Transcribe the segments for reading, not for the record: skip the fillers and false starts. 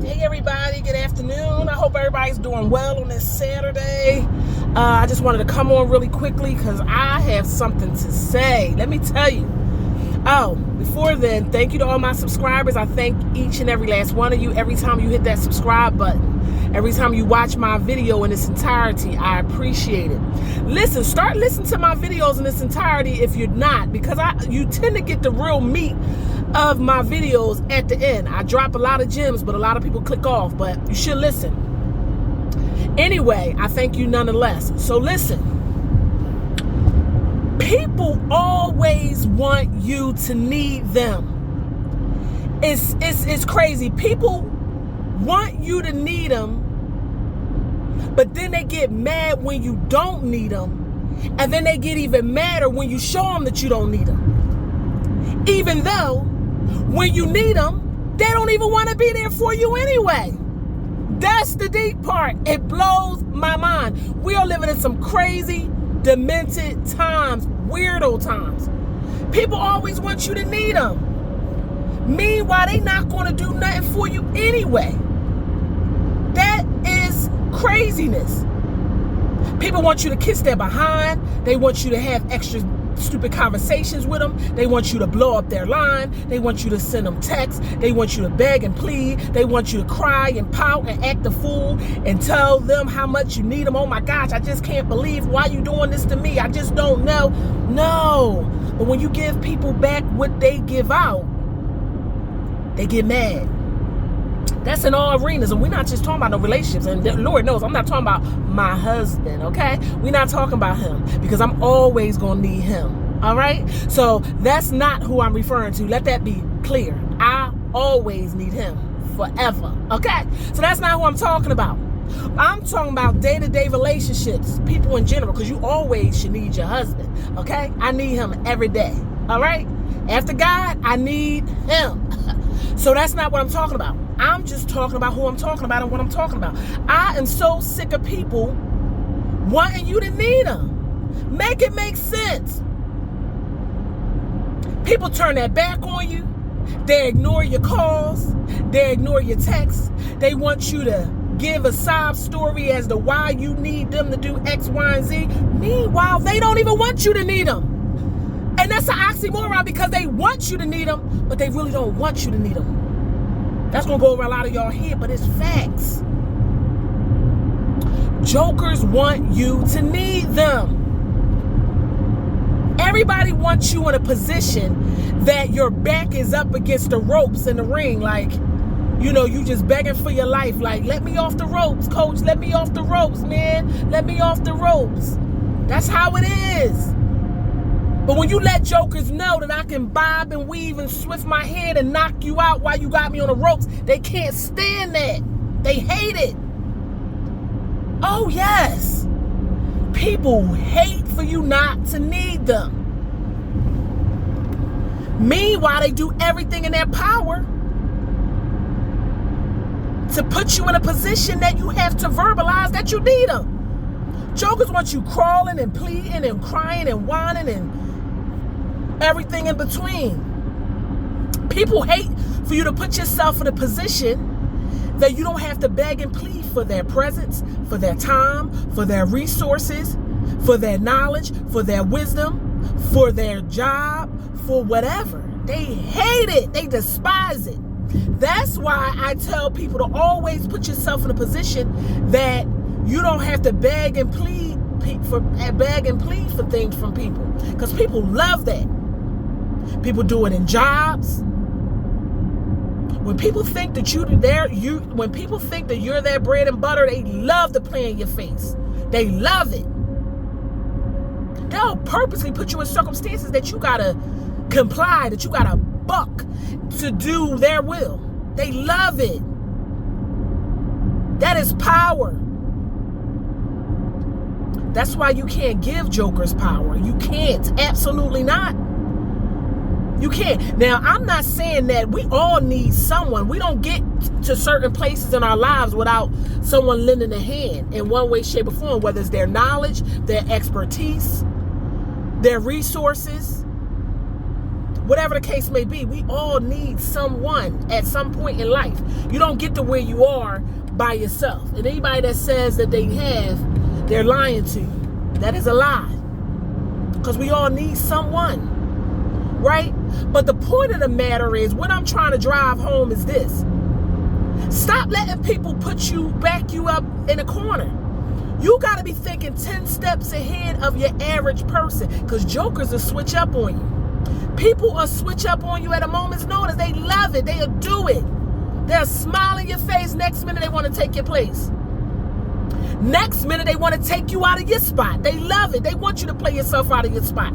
Hey everybody, good afternoon. I hope everybody's doing well on this Saturday. I just wanted to come on really quickly because I have something to say. Let me tell you. Oh, before then, thank you to all my subscribers. I thank each and every last one of you every time you hit that subscribe button. Every time you watch my video in its entirety, I appreciate it. Listen, start listening to my videos in its entirety if you're not, because you tend to get the real meat of my videos at the end. I drop a lot of gems, but a lot of people click off, but you should listen. Anyway, I thank you nonetheless. So listen, people always want you to need them. It's crazy. People want you to need them, but then they get mad when you don't need them, and then they get even madder when you show them that you don't need them. Even though when you need them, they don't even want to be there for you anyway. That's the deep part. It blows my mind. We are living in some crazy, demented times, weirdo times. People always want you to need them. Meanwhile, they not going to do nothing for you anyway. That is craziness. People want you to kiss their behind. They want you to have extra stupid conversations with them. They want you to blow up their line. They want you to send them texts. They want you to beg and plead. They want you to cry and pout and act a fool and tell them how much you need them. Oh my gosh, I just can't believe why you doing this to me. I just don't know. No. But when you give people back what they give out, they get mad. That's in all arenas, and we're not just talking about no relationships. And Lord knows, I'm not talking about my husband, okay? We're not talking about him, because I'm always going to need him, all right? So that's not who I'm referring to. Let that be clear. I always need him forever, okay? So that's not who I'm talking about. I'm talking about day-to-day relationships, people in general, because you always should need your husband, okay? I need him every day, all right? After God, I need him. So that's not what I'm talking about. I'm just talking about who I'm talking about and what I'm talking about. I am so sick of people wanting you to need them. Make it make sense. People turn their back on you. They ignore your calls. They ignore your texts. They want you to give a sob story as to why you need them to do X, Y, and Z. Meanwhile, they don't even want you to need them. And that's an oxymoron, because they want you to need them, but they really don't want you to need them. That's going to go over a lot of y'all here, but it's facts. Jokers want you to need them. Everybody wants you in a position that your back is up against the ropes in the ring. Like, you know, you just begging for your life. Like, let me off the ropes, coach. Let me off the ropes, man. Let me off the ropes. That's how it is. But when you let jokers know that I can bob and weave and swift my head and knock you out while you got me on the ropes, they can't stand that. They hate it. Oh, yes. People hate for you not to need them. Meanwhile, they do everything in their power to put you in a position that you have to verbalize that you need them. Jokers want you crawling and pleading and crying and whining and everything in between. People hate for you to put yourself in a position that you don't have to beg and plead for their presence, for their time, for their resources, for their knowledge, for their wisdom, for their job, for whatever. They hate it. They despise it. That's why I tell people to always put yourself in a position that you don't have to beg and plead for things from people, because people love that. People do it in jobs. When people think that when people think that you're their bread and butter, they love to play in your face. They love it. They'll purposely put you in circumstances that you gotta comply, that you gotta buck to do their will. They love it. That is power. That's why you can't give jokers power. You can't. Absolutely not. You can't. Now, I'm not saying that we all need someone. We don't get to certain places in our lives without someone lending a hand in one way, shape, or form, whether it's their knowledge, their expertise, their resources, whatever the case may be. We all need someone at some point in life. You don't get to where you are by yourself. And anybody that says that they have, they're lying to you. That is a lie. Because we all need someone. Right? But the point of the matter is, what I'm trying to drive home is this. Stop letting people back you up in a corner. You got to be thinking 10 steps ahead of your average person, because jokers will switch up on you. People will switch up on you at a moment's notice. They love it. They'll do it. They'll smile in your face. Next minute, they want to take your place. Next minute, they want to take you out of your spot. They love it. They want you to play yourself out of your spot.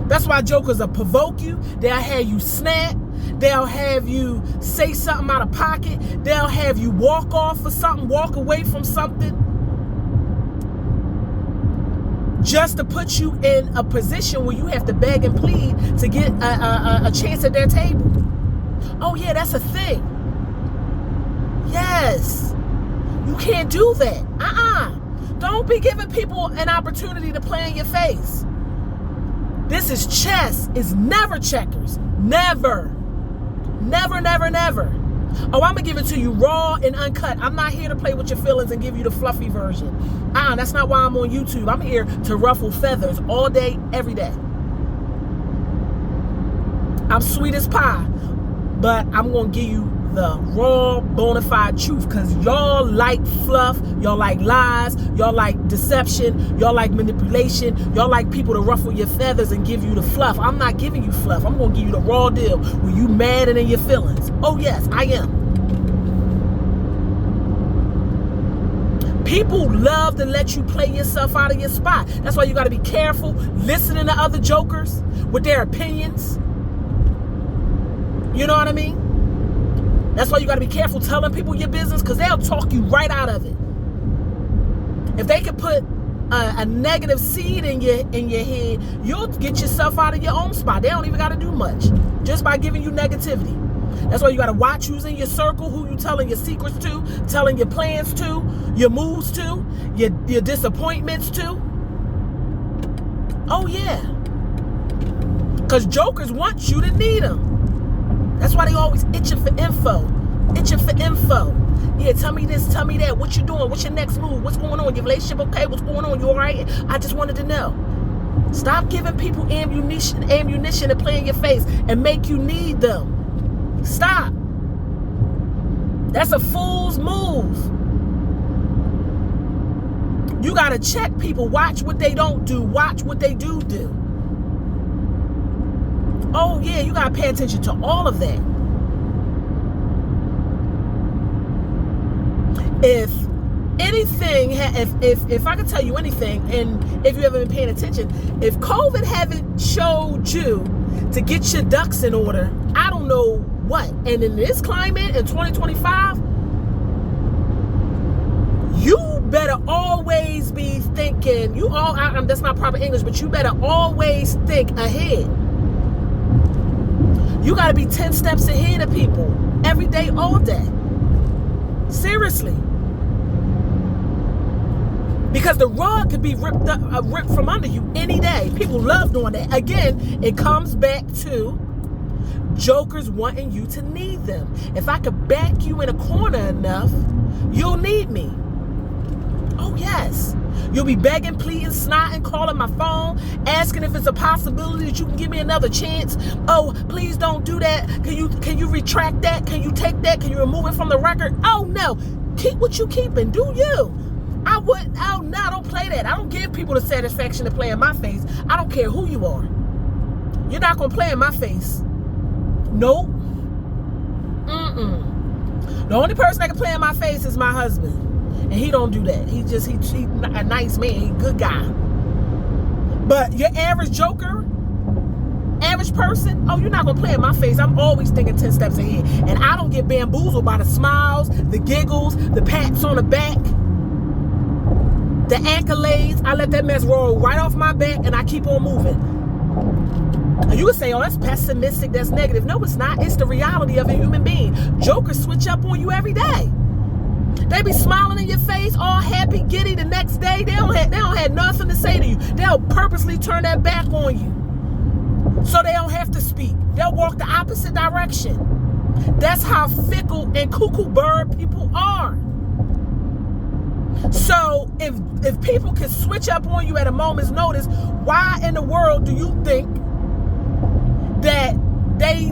That's why jokers will provoke you. They'll have you snap. They'll have you say something out of pocket. They'll have you walk off for something, walk away from something, just to put you in a position where you have to beg and plead to get a chance at their table. Oh yeah, that's a thing. Yes. You can't do that. Don't be giving people an opportunity to play in your face. This is chess. It's never checkers. Never. Never, never, never. Oh, I'm going to give it to you raw and uncut. I'm not here to play with your feelings and give you the fluffy version. That's not why I'm on YouTube. I'm here to ruffle feathers all day, every day. I'm sweet as pie, but I'm going to give you the raw, bona fide truth, because y'all like fluff, y'all like lies, y'all like deception, y'all like manipulation, y'all like people to ruffle your feathers and give you the fluff. I'm not giving you fluff. I'm going to give you the raw deal where you mad and in your feelings. Oh yes, I am. People love to let you play yourself out of your spot. That's why you got to be careful listening to other jokers with their opinions. You know what I mean? That's why you got to be careful telling people your business, because they'll talk you right out of it. If they can put a negative seed in your head, you'll get yourself out of your own spot. They don't even got to do much just by giving you negativity. That's why you got to watch who's in your circle, who you telling your secrets to, telling your plans to, your moves to, your disappointments to. Oh yeah. Because jokers want you to need them. That's why they always itching for info. Yeah, tell me this, tell me that. What you doing? What's your next move? What's going on? Your relationship okay? What's going on? You all right? I just wanted to know. Stop giving people ammunition to play in your face and make you need them. Stop. That's a fool's move. You got to check people. Watch what they don't do. Watch what they do. Oh yeah, you gotta pay attention to all of that. If anything, if I could tell you anything, and if you haven't been paying attention, if COVID haven't showed you to get your ducks in order, I don't know what. And in this climate in 2025, you better always be thinking. That's not proper English, but you better always think ahead. You got to be 10 steps ahead of people every day, all day. Seriously. Because the rug could be ripped from under you any day. People love doing that. Again, it comes back to jokers wanting you to need them. If I could back you in a corner enough, you'll need me. Oh, yes. You'll be begging, pleading, snotting, calling my phone, asking if it's a possibility that you can give me another chance. Oh, please don't do that. Can you retract that? Can you take that? Can you remove it from the record? Oh, no. Keep what you keeping. Do you? Don't play that. I don't give people the satisfaction to play in my face. I don't care who you are. You're not going to play in my face. Nope. The only person that can play in my face is my husband. And he don't do that. He's a nice man. He's a good guy. But your average joker, average person, oh, you're not going to play in my face. I'm always thinking 10 steps ahead. And I don't get bamboozled by the smiles, the giggles, the pats on the back, the accolades. I let that mess roll right off my back and I keep on moving. And you can say, oh, that's pessimistic, that's negative. No, it's not. It's the reality of a human being. Jokers switch up on you every day. They be smiling in your face, all happy, giddy. The next day, they don't have nothing to say to you. They'll purposely turn their back on you. so they don't have to speak. They'll walk the opposite direction. That's how fickle and cuckoo bird people are. So if people can switch up on you at a moment's notice, why in the world do you think that they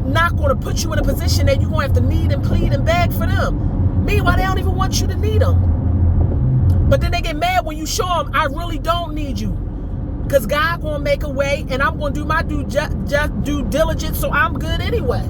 not going to put you in a position that you're going to have to need and plead and beg for them? Meanwhile, they don't even want you to need them. But then they get mad when you show them, I really don't need you. Because God going to make a way, and I'm going to do my due diligence, so I'm good anyway.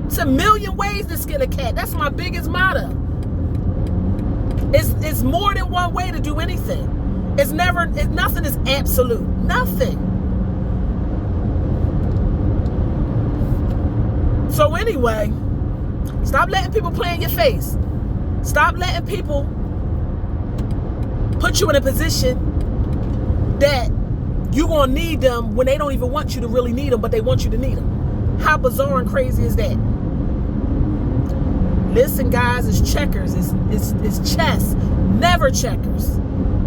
It's a million ways to skin a cat. That's my biggest motto. It's more than one way to do anything. Nothing is absolute. Nothing. So anyway, stop letting people play in your face. Stop letting people put you in a position that you're going to need them when they don't even want you to really need them, but they want you to need them. How bizarre and crazy is that? Listen, guys, it's checkers. It's chess. Never checkers.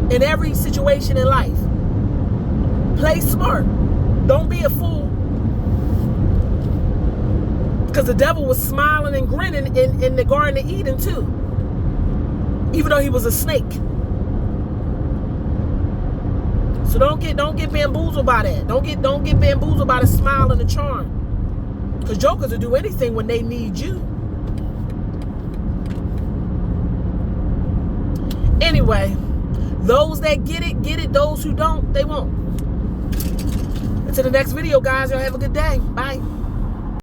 In every situation in life. Play smart. Don't be a fool. Because the devil was smiling and grinning in the Garden of Eden too. Even though he was a snake. So don't get bamboozled by that. Don't get bamboozled by the smile and the charm. Because jokers will do anything when they need you. Anyway, those that get it. Those who don't, they won't. Until the next video, guys, y'all have a good day. Bye.